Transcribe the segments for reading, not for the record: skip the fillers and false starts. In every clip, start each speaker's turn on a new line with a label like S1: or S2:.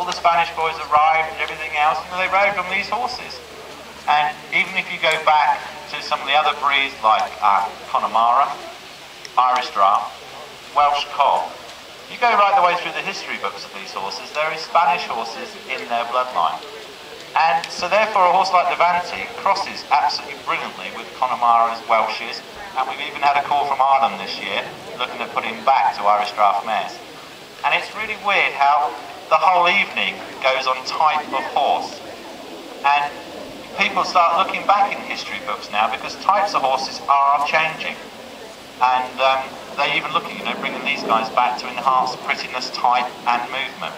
S1: the Spanish boys arrived and everything else, you know, they rode on these horses. And even if you go back to some of the other breeds like Connemara, Irish Draught, Welsh Cob, you go right the way through the history books of these horses, there is Spanish horses in their bloodline. And so therefore a horse like Levante crosses absolutely brilliantly with Connemara's, Welshes, and we've even had a call from Ireland this year looking at putting him back to Irish Draught mares. And it's really weird how the whole evening goes on type of horse. And people start looking back in history books now because types of horses are changing. And they even look at, you know, bringing these guys back to enhance prettiness, type and movement.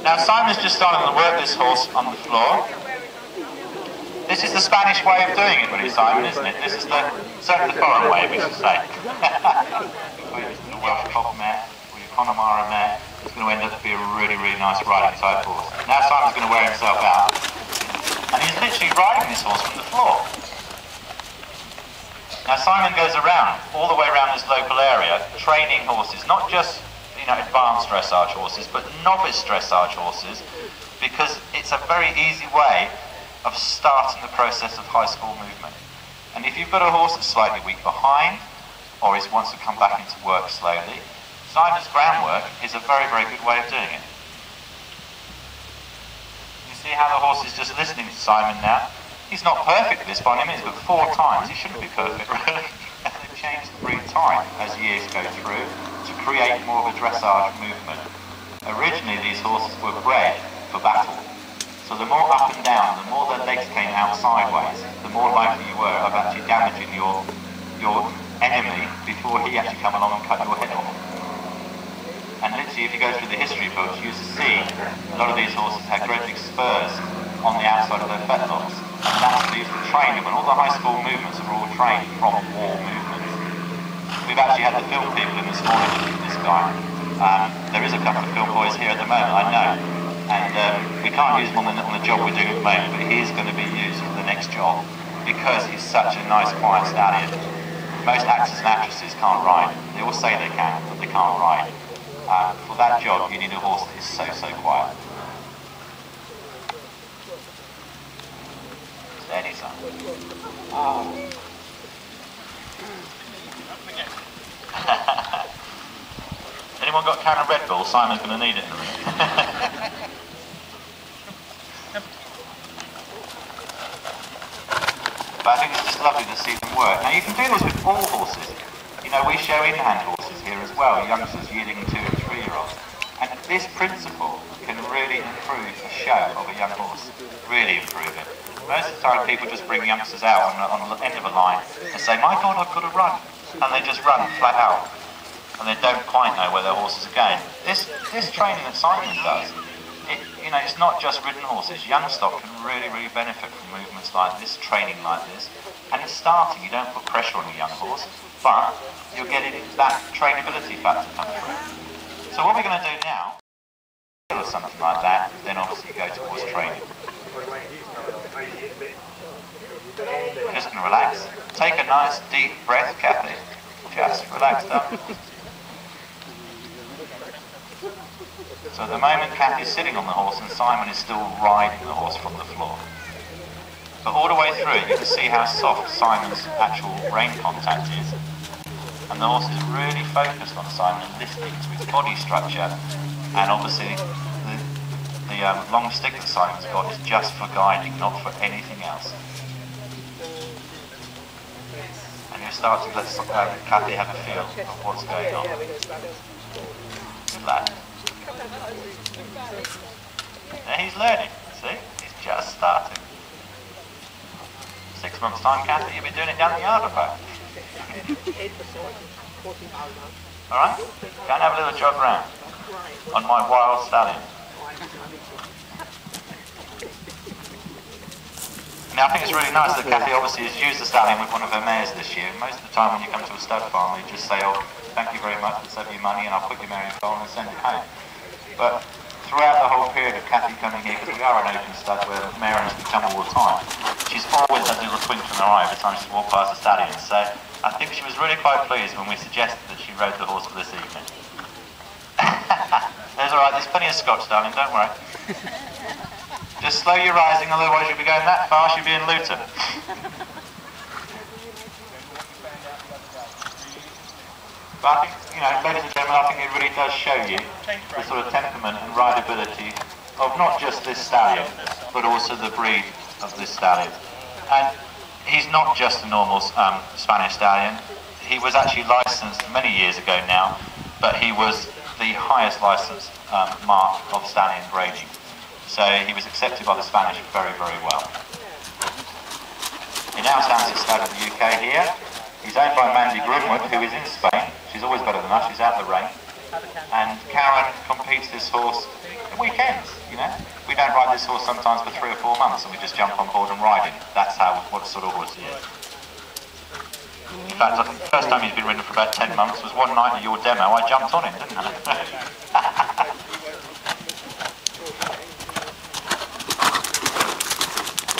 S1: Now Simon's just starting to work this horse on the floor. This is the Spanish way of doing it, really, Simon, isn't it? This is certainly the foreign way, we should say. The Welsh Cob mare, or your Connemara mare, is going to end up to be a really, really nice riding type horse. Now Simon's going to wear himself out. And he's literally riding this horse from the floor. Now Simon goes around, all the way around this local area, training horses, not just, you know, advanced dressage horses, but novice dressage horses, because it's a very easy way of starting the process of high school movement. And if you've got a horse that's slightly weak behind, or wants to come back into work slowly, Simon's groundwork is a very, very good way of doing it. You see how the horse is just listening to Simon now? He's not perfect at this by any means, but 4 times he shouldn't be perfect, really. And they've changed the breed type as years go through to create more of a dressage movement. Originally these horses were bred for battle. So the more up and down, the more their legs came out sideways, the more likely you were of actually damaging your enemy before he actually come along and cut your head off. And literally if you go through the history books, you used to see a lot of these horses had great big spurs on the outside of their fetlocks. And that's what they used to train them, and all the high school movements are all trained from war movements. We've actually had the film people in this morning looking at this guy. There is a couple of film boys here at the moment, I know. And we can't use him on the job we're doing at the moment, but he is going to be used for the next job because he's such a nice, quiet stallion. Most actors and actresses can't ride. They all say they can, but they can't ride. For that job, you need a horse that is so, so quiet. Steady, son. Anyone got a can of Red Bull? Simon's going to need it in a minute. But I think it's just lovely to see them work. Now you can do this with all horses. You know, we show in-hand horses here as well, youngsters yielding 2 and 3-year-olds. And this principle can really improve the show of a young horse. Really improve it. Most of the time people just bring youngsters out on the end of a line and say, my God, I've got to run. And they just run flat out. And they don't quite know where their horses are going. This training that Simon does, you know, it's not just ridden horses. Young stock can really, really benefit from movements like this, training like this. And it's starting, you don't put pressure on a young horse, but you're getting that trainability factor come through. So what we're going to do now, or something like that, then obviously go towards training. Just going to relax. Take a nice deep breath, Kathy. Just relax up. So at the moment Kathy's sitting on the horse and Simon is still riding the horse from the floor. But all the way through you can see how soft Simon's actual rein contact is. And the horse is really focused on Simon and listening to his body structure. And obviously the long stick that Simon's got is just for guiding, not for anything else. And you start to let Kathy have a feel of what's going on. Good lad. Now he's learning, see? He's just starting. 6 months' time, Kathy, you'll be doing it down the yard or back. Alright? Go and have a little jog round on my wild stallion. Now I think it's really nice that Kathy obviously has used the stallion with one of her mares this year. Most of the time when you come to a stud farm, you just say, oh, thank you very much, let's have your money and I'll put your mare in foal and send it home. But throughout the whole period of Kathy coming here, because we are an open stud where mare owners come all the time, she's always had a little twinkle in her eye every time she's walked past the stallion. So I think she was really quite pleased when we suggested that she rode the horse for this evening. There's alright, there's plenty of scotch, darling, don't worry. Just slow your rising, otherwise you'll be going that fast, you'll be in Luton. But I think, ladies and gentlemen, I think it really does show you the sort of temperament and rideability of not just this stallion, but also the breed of this stallion. And he's not just a normal Spanish stallion. He was actually licensed many years ago now, but he was the highest licensed mark of stallion grading. So he was accepted by the Spanish very, very well. He now stands at stud in the UK here. He's owned by Mandy Grimwood, who is in Spain. She's always better than us, she's out of the rain. And Karen competes this horse at weekends, We don't ride this horse sometimes for 3 or 4 months and we just jump on board and ride him. That's what sort of horse he is. In fact, I think the first time he's been ridden for about 10 months was one night at your demo. I jumped on him, didn't I?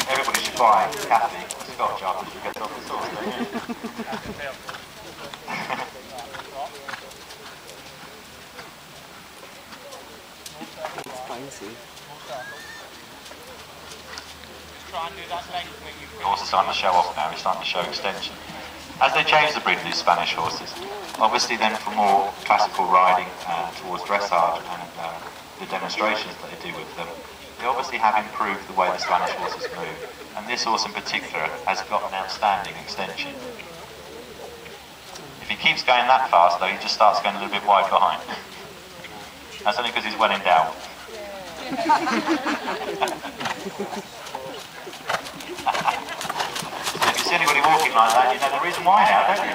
S1: Everybody should buy Kathy a Scotch after she gets off the horse, don't you? The horse is starting to show off now, he's starting to show extension. As they change the breed of these Spanish horses, obviously then for more classical riding towards dressage and the demonstrations that they do with them, they obviously have improved the way the Spanish horses move. And this horse in particular has got an outstanding extension. If he keeps going that fast though, he just starts going a little bit wide behind. That's only because he's well endowed. If you see anybody walking like that, you know the reason why now, don't you?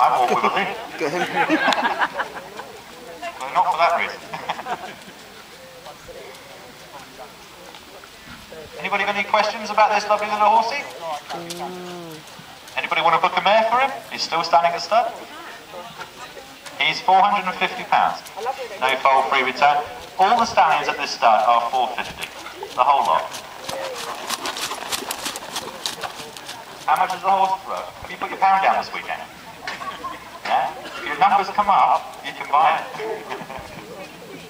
S1: I walk with a limp. Well, not for that reason. Anybody got any questions about this lovely little horsey? Anybody want to book a mare for him? He's still standing at stud. He's £450. No foal, free return. All the stallions at this stud are £450. The whole lot. How much is the horse worth? Have you put your pound down this weekend? Yeah? If your numbers come up, you can buy it.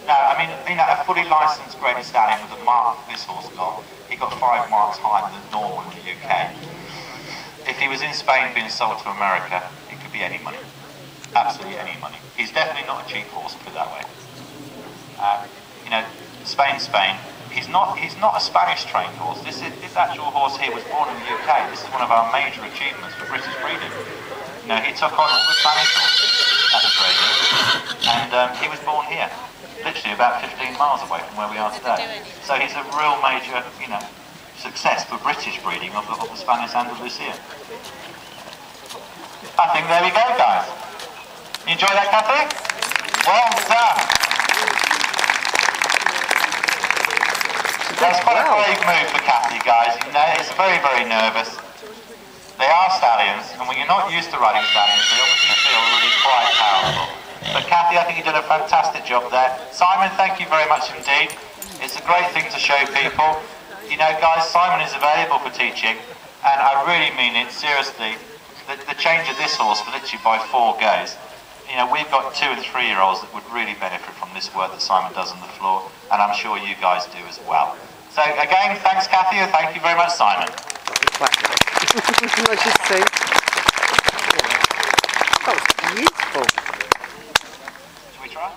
S1: No, I mean, a fully licensed graded stallion with a mark this horse got, he got 5 marks higher than normal in the UK. If he was in Spain being sold to America, it could be any money. Absolutely any money. He's definitely not a cheap horse, put it that way. Spain. He's not a Spanish trained horse. This actual horse here was born in the UK. This is one of our major achievements for British breeding. He took on all the Spanish horses at the breeding, and he was born here, literally about 15 miles away from where we are today. So he's a real major, success for British breeding of the Spanish Andalusia. I think there we go, guys. You enjoy that, Kathy? Well done. That's quite a brave move for Kathy, guys. It's very, very nervous. They are stallions, and when you're not used to riding stallions, they obviously feel really quite powerful. But Kathy, I think you did a fantastic job there. Simon, thank you very much indeed. It's a great thing to show people. Guys, Simon is available for teaching, and I really mean it, seriously. The change of this horse for literally by 4 goes. We've got 2 and 3-year-olds that would really benefit from this work that Simon does on the floor, and I'm sure you guys do as well. So again, thanks Kathy, and thank you very much Simon.
S2: Let's just see. That was beautiful.
S1: Shall we try?